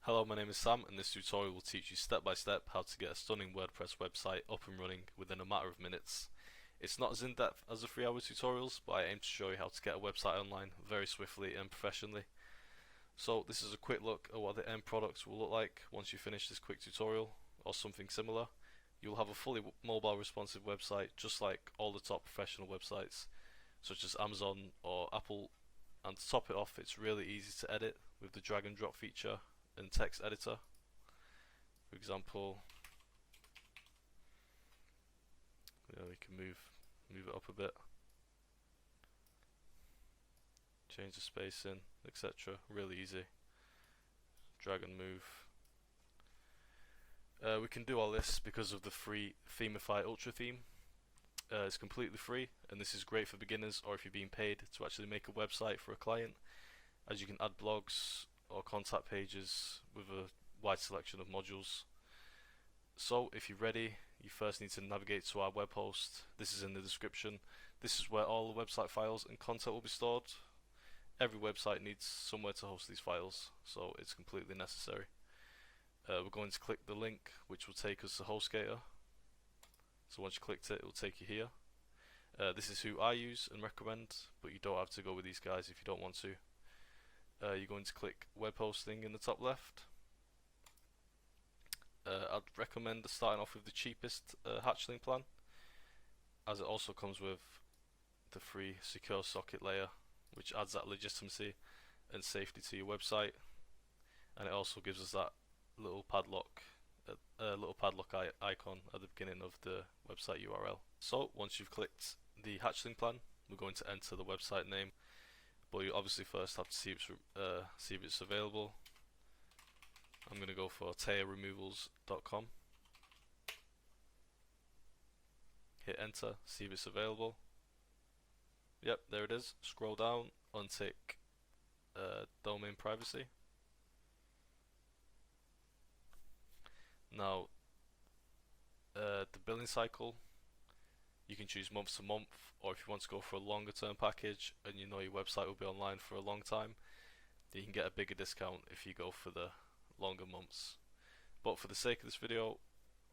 Hello, my name is Sam, and this tutorial will teach you step by step how to get a stunning WordPress website up and running within a matter of minutes. It's not as in-depth as the 3-hour tutorials, but I aim to show you how to get a website online very swiftly and professionally. So this is a quick look at what the end product will look like once you finish this quick tutorial, or something similar. You'll have a fully mobile responsive website, just like all the top professional websites, such as Amazon or Apple. And to top it off, it's really easy to edit with the drag and drop feature and text editor. For example, we can move it up a bit, change the spacing, etc. Really easy. Drag and move. We can do all this because of the free Themify Ultra theme. It's completely free, and this is great for beginners or if you're being paid to actually make a website for a client, as you can add blogs or contact pages with a wide selection of modules. So if you're ready, you first need to navigate to our web host. This is in the description. This is where all the website files and content will be stored. Every website needs somewhere to host these files, so it's completely necessary. We're going to click the link which will take us to Hostgator. So once you clicked it, it will take you here. This is who I use and recommend, but you don't have to go with these guys if you don't want to. You're going to click web hosting in the top left. I'd recommend starting off with the cheapest hatchling plan, as it also comes with the free secure socket layer, which adds that legitimacy and safety to your website, and it also gives us that little padlock icon at the beginning of the website URL. So once you've clicked the hatchling plan, we're going to enter the website name, but you obviously first have to see if it's available. I'm going to go for tareremovals.com. Hit enter, see if it's available. Yep, there it is. Scroll down, untick domain privacy. Now, the billing cycle, you can choose month to month, or if you want to go for a longer term package and you know your website will be online for a long time, then you can get a bigger discount if you go for the longer months. But for the sake of this video,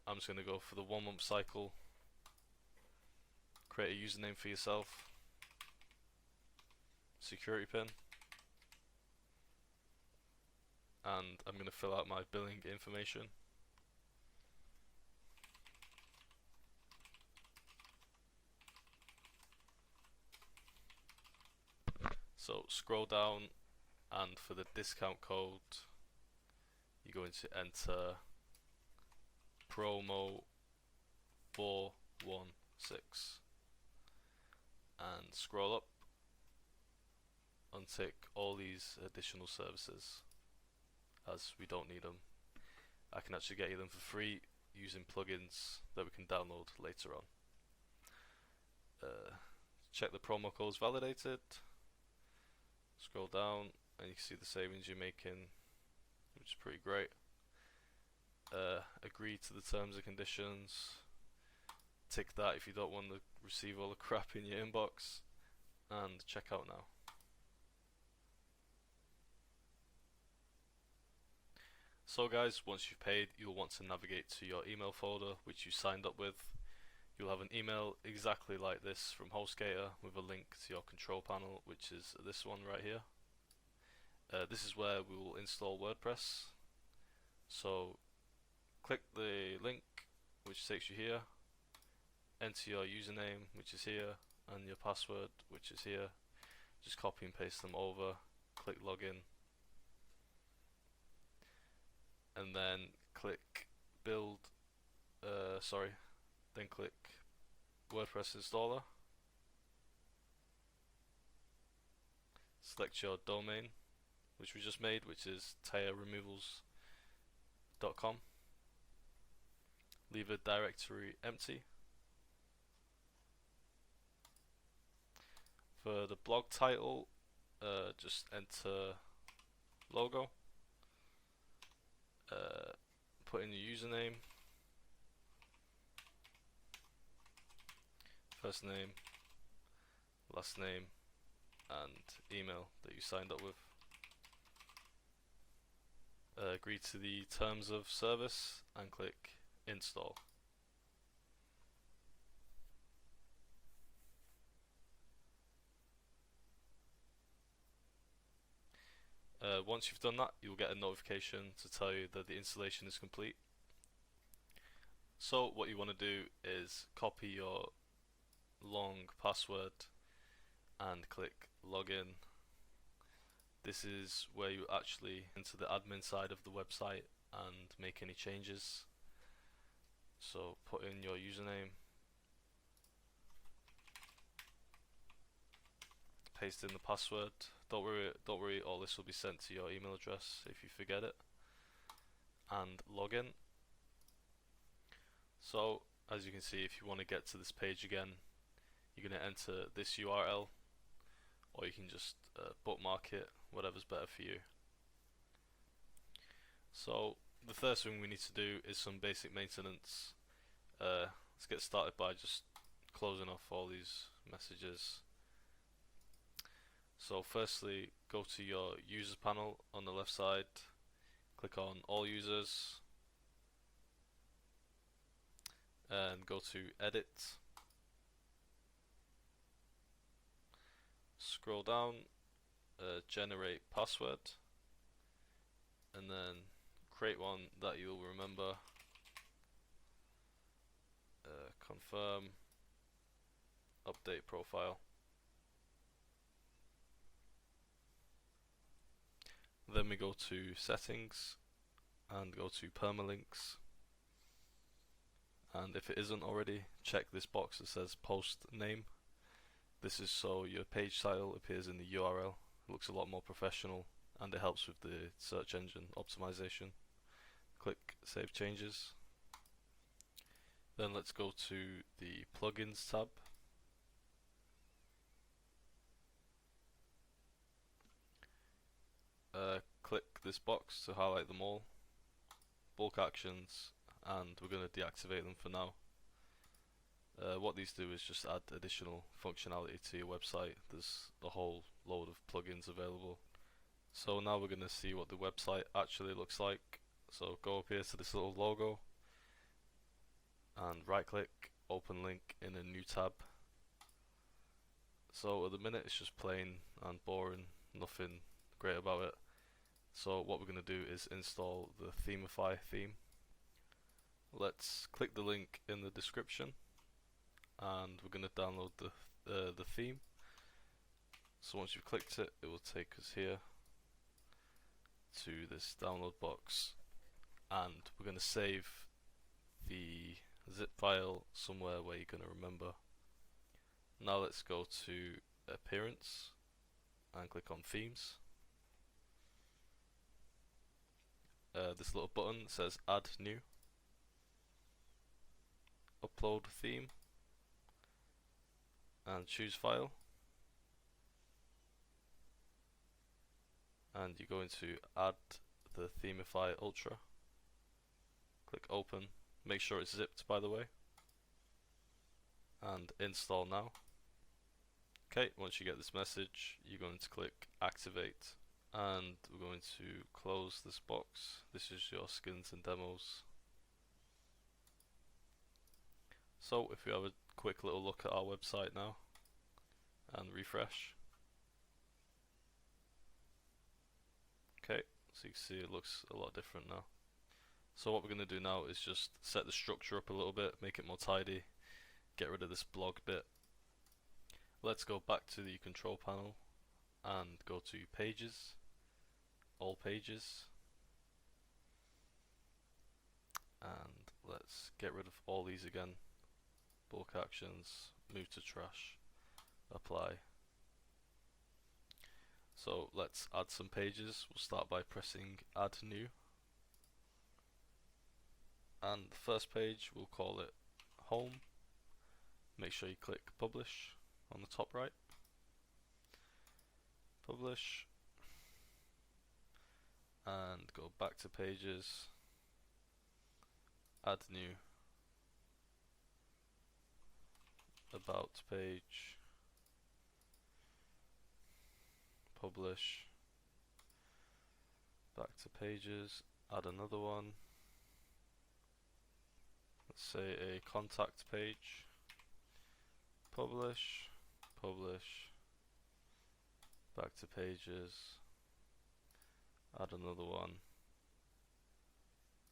I'm just going to go for the 1 month cycle. Create a username for yourself, security pin, and I'm going to fill out my billing information. So scroll down, and for the discount code, you're going to enter promo 416 and scroll up, untick all these additional services as we don't need them. I can actually get you them for free using plugins that we can download later on. Check the promo code is validated. Scroll down and you can see the savings you're making, which is pretty great. Agree to the terms and conditions. Tick that if you don't want to receive all the crap in your inbox, and check out now. So guys, once you've paid, you'll want to navigate to your email folder which you signed up with. You'll have an email exactly like this from Hostgator with a link to your control panel, which is this one right here. This is where we will install WordPress. So click the link which takes you here, enter your username which is here and your password which is here. Just copy and paste them over, click login, and then click build, then click WordPress installer. Select your domain which we just made, which is tareremovals.com. Leave a directory empty. For the blog title, just enter logo, put in your username, first name, last name, and email that you signed up with. agree to the terms of service and click install. Once you've done that, you'll get a notification to tell you that the installation is complete. So what you want to do is copy your long password and click login. This is where you actually enter the admin side of the website and make any changes. So put in your username, paste in the password. Don't worry, all this will be sent to your email address if you forget it, and log in. So as you can see, if you want to get to this page again, you're going to enter this URL, or you can just bookmark it, whatever's better for you. So the first thing we need to do is some basic maintenance. Let's get started by just closing off all these messages. So firstly, go to your users panel on the left side, click on all users, and go to edit. Scroll down, generate password, and then create one that you'll remember. Confirm, update profile. Then we go to settings and go to permalinks, and if it isn't already, check this box that says post name. This is so your page title appears in the URL. It looks a lot more professional and it helps with the search engine optimization. Click save changes. Then let's go to the plugins tab. Click this box to highlight them all, bulk actions, and we're going to deactivate them for now. What these do is just add additional functionality to your website. There's a whole load of plugins available. So now we're going to see what the website actually looks like. So go up here to this little logo and right click, open link in a new tab. So at the minute it's just plain and boring, nothing great about it. So what we're going to do is install the Themify theme. Let's click the link in the description and we're going to download the theme. So once you've clicked it, it will take us here to this download box, and we're going to save the zip file somewhere where you're going to remember. Now let's go to appearance and click on themes. This little button says add new, upload theme, and choose file, and you're going to add the Themify Ultra. Click open, make sure it's zipped by the way, and install now. Okay, once you get this message, you're going to click activate, and we're going to close this box. This is your skins and demos. So if we have a quick little look at our website now and refresh. Okay, so you can see it looks a lot different now. So what we're going to do now is just set the structure up a little bit, make it more tidy, get rid of this blog bit. Let's go back to the control panel and go to pages, all pages, and let's get rid of all these again. Bulk actions, move to trash, apply. So let's add some pages. We'll start by pressing add new, and the first page we'll call it home. Make sure you click publish on the top right. Publish, and go back to pages, add new, about page, publish, back to pages, add another one. Let's say a contact page. Publish, publish, back to pages, add another one,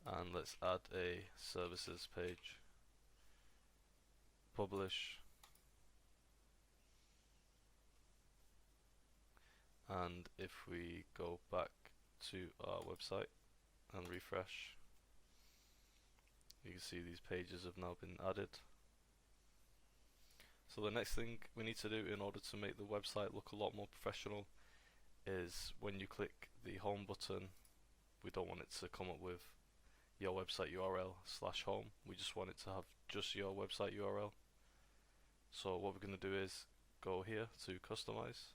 and let's add a services page. Publish, and if we go back to our website and refresh, you can see these pages have now been added. So the next thing we need to do in order to make the website look a lot more professional is when you click the home button, we don't want it to come up with your website URL / home. We just want it to have just your website URL. So what we're going to do is go here to customize.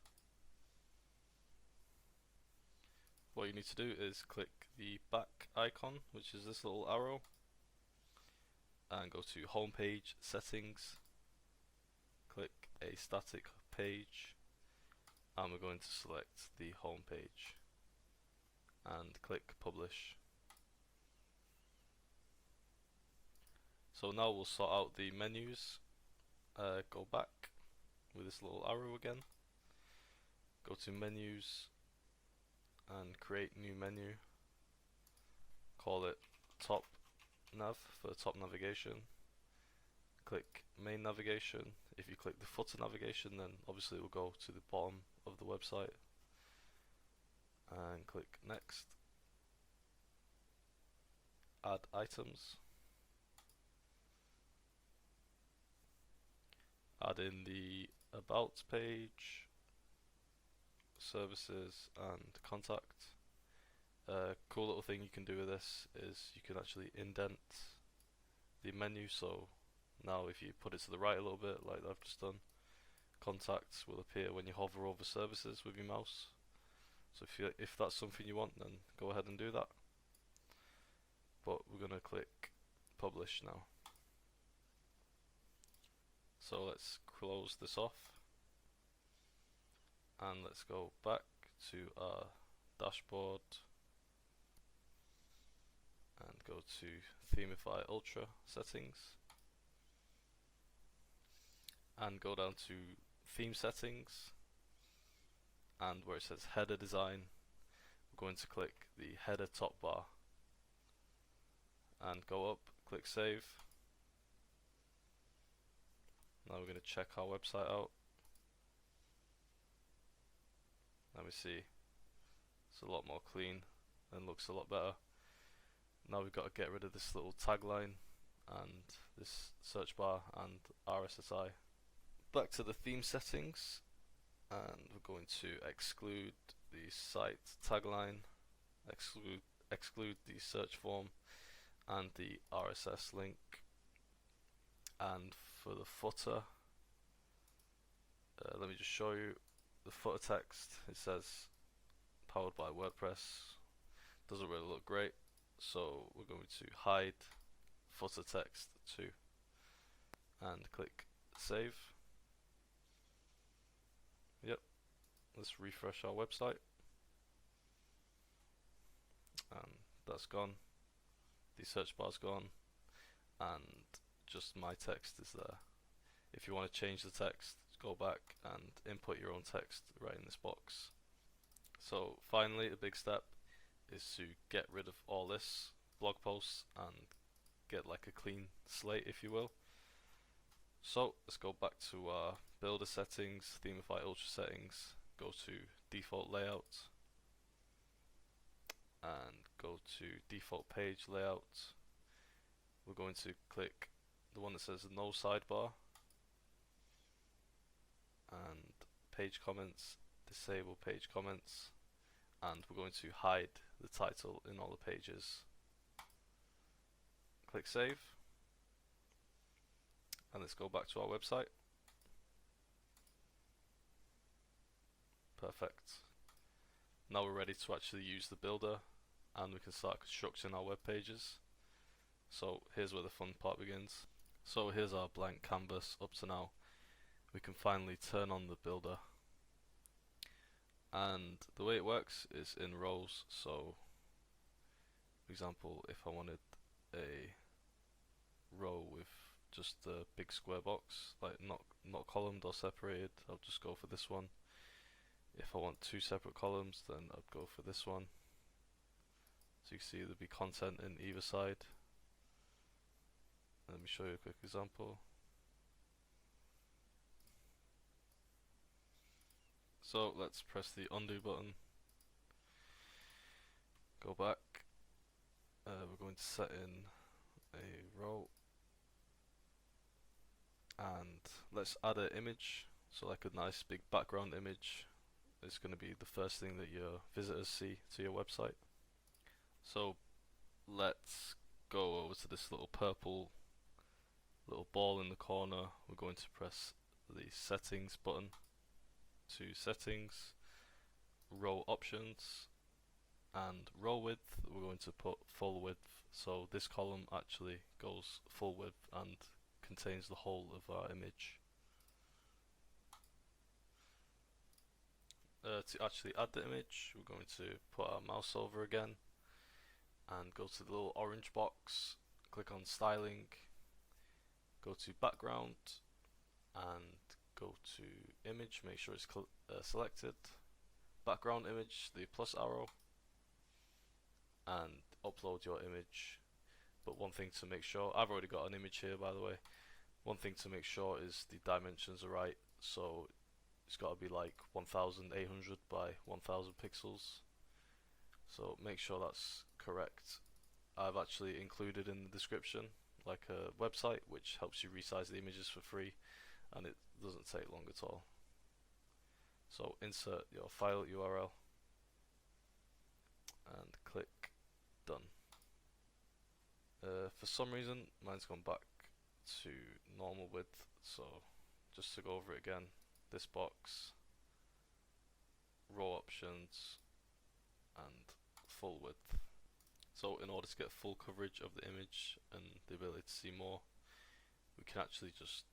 What you need to do is click the back icon, which is this little arrow, and go to homepage settings, click a static page, and we're going to select the home page and click publish. So now we'll sort out the menus. Go back with this little arrow again, go to menus and create new menu, call it top nav for top navigation, click main navigation. If you click the footer navigation, then obviously it will go to the bottom of the website, and click next. Add items, add in the about page, services and contact. Cool little thing you can do with this is you can actually indent the menu, so now if you put it to the right a little bit like I've just done, contacts will appear when you hover over services with your mouse. So if that's something you want, then go ahead and do that. But we're going to click publish now. So let's close this off and let's go back to our dashboard and go to Themify Ultra settings and go down to theme settings, and where it says header design, we're going to click the header top bar and go up, click save. Now we're going to check our website out. Let me see, it's a lot more clean and looks a lot better. Now we've got to get rid of this little tagline and this search bar and RSSI. Back to the theme settings, and we're going to exclude the site tagline, exclude the search form and the RSS link. And for the footer, let me just show you the footer text. It says powered by WordPress. Doesn't really look great, so we're going to hide footer text too and click save. Yep, let's refresh our website, and that's gone. The search bar's gone and just my text is there. If you want to change the text, go back and input your own text right in this box. So finally, a big step is to get rid of all this blog posts and get like a clean slate, if you will. So let's go back to our builder settings, Themify Ultra settings, go to default layout and go to default page layout. We're going to click the one that says no sidebar and page comments, disable page comments, and we're going to hide the title in all the pages. Click save, and let's go back to our website. Perfect. Now we're ready to actually use the builder and we can start constructing our web pages. So here's where the fun part begins. So here's our blank canvas up to now. We can finally turn on the builder, and the way it works is in rows. So For example, if I wanted a row with just a big square box, like not columned or separated, I'll just go for this one. If I want two separate columns, then I'd go for this one. So you can see there'll be content in either side. Let me show you a quick example. So let's press the undo button, go back, we're going to set in a row, and let's add an image, so like a nice big background image. It's going to be the first thing that your visitors see to your website. So let's go over to this little purple little ball in the corner. We're going to press the settings button, to settings, row options, and row width we're going to put full width, so this column actually goes full width and contains the whole of our image. To actually add the image, we're going to put our mouse over again and go to the little orange box, click on styling, go to background and go to image, make sure it's selected, background image, the plus arrow, and upload your image. But one thing to make sure, I've already got an image here by the way, one thing to make sure is the dimensions are right, so it's got to be like 1800 by 1000 pixels, so make sure that's correct. I've actually included in the description like a website which helps you resize the images for free, and it doesn't take long at all. So insert your file URL and click done. For some reason mine's gone back to normal width, so just to go over it again, this box, row options, and full width. So in order to get full coverage of the image and the ability to see more, we can actually just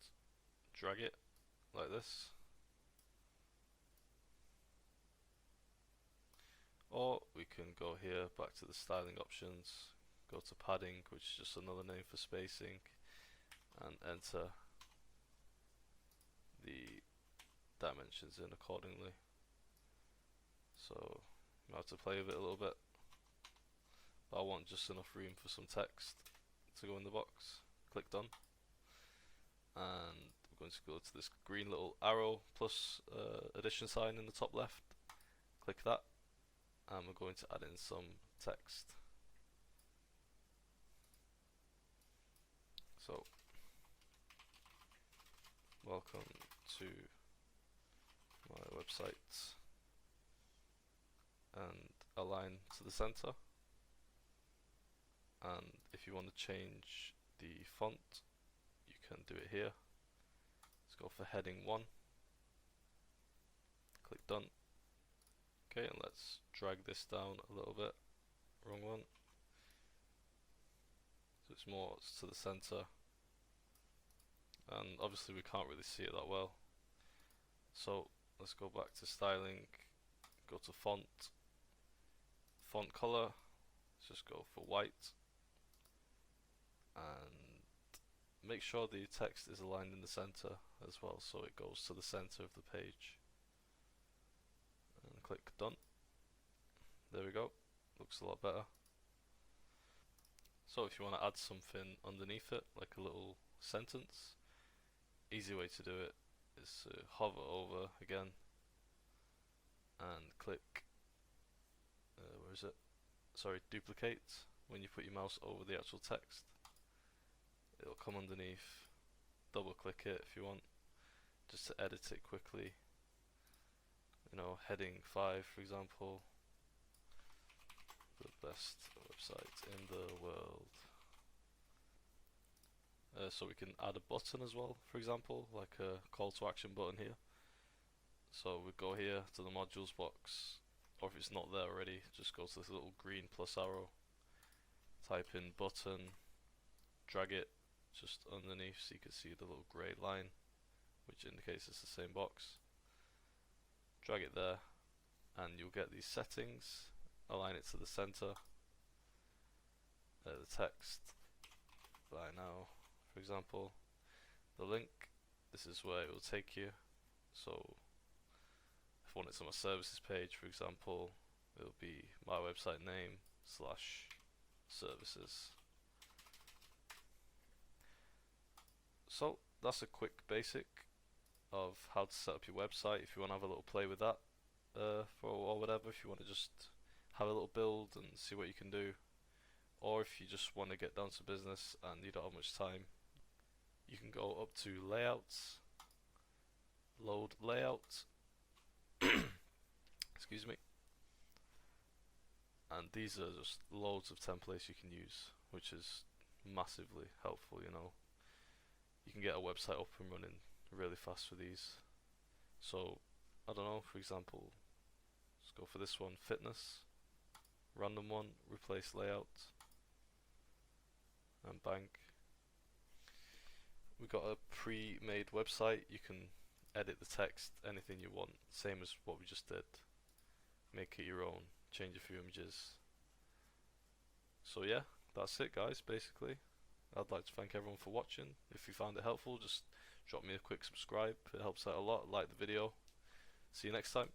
drag it like this, or we can go here back to the styling options, go to padding, which is just another name for spacing, and enter the dimensions in accordingly. So you have to play with it a little bit, but I want just enough room for some text to go in the box. Click done, and we're going to go to this green little arrow plus addition sign in the top left, click that, and we're going to add in some text. So welcome to my website, and align to the center. And if you want to change the font, you can do it here. Let's go for heading 1, click done. Okay, and let's drag this down a little bit, wrong one, so it's more to the center, and obviously we can't really see it that well, so let's go back to styling, go to font color, let's just go for white, and make sure the text is aligned in the center as well, so it goes to the center of the page, and click done. There we go, looks a lot better. So if you want to add something underneath it, like a little sentence, easy way to do it is to hover over again and click, where is it? Sorry, duplicate. When you put your mouse over the actual text, it'll come underneath. Double click it if you want, just to edit it quickly. You know, heading 5 for example, the best website in the world. So we can add a button as well, for example, like a call to action button here. So we go here to the modules box, or if it's not there already, just go to this little green plus arrow, type in button, drag it just underneath so you can see the little grey line, which indicates it's the same box. Drag it there, and you'll get these settings, align it to the center, the text by now. For example, the link, this is where it will take you. So if I want it to my services page, for example, it'll be my website name / services. So that's a quick basic of how to set up your website. If you want to have a little play with that or whatever, if you want to just have a little build and see what you can do, or if you just want to get down to business and you don't have much time, you can go up to layouts, load layout, excuse me, and these are just loads of templates you can use, which is massively helpful. You know, you can get a website up and running really fast with these. So I don't know, for example, let's go for this one, fitness, random one, replace layout, and bang, we got a pre-made website. You can edit the text anything you want, same as what we just did, make it your own, change a few images. So yeah, that's it guys, basically. I'd like to thank everyone for watching. If you found it helpful, just drop me a quick subscribe, it helps out a lot. Like the video. See you next time.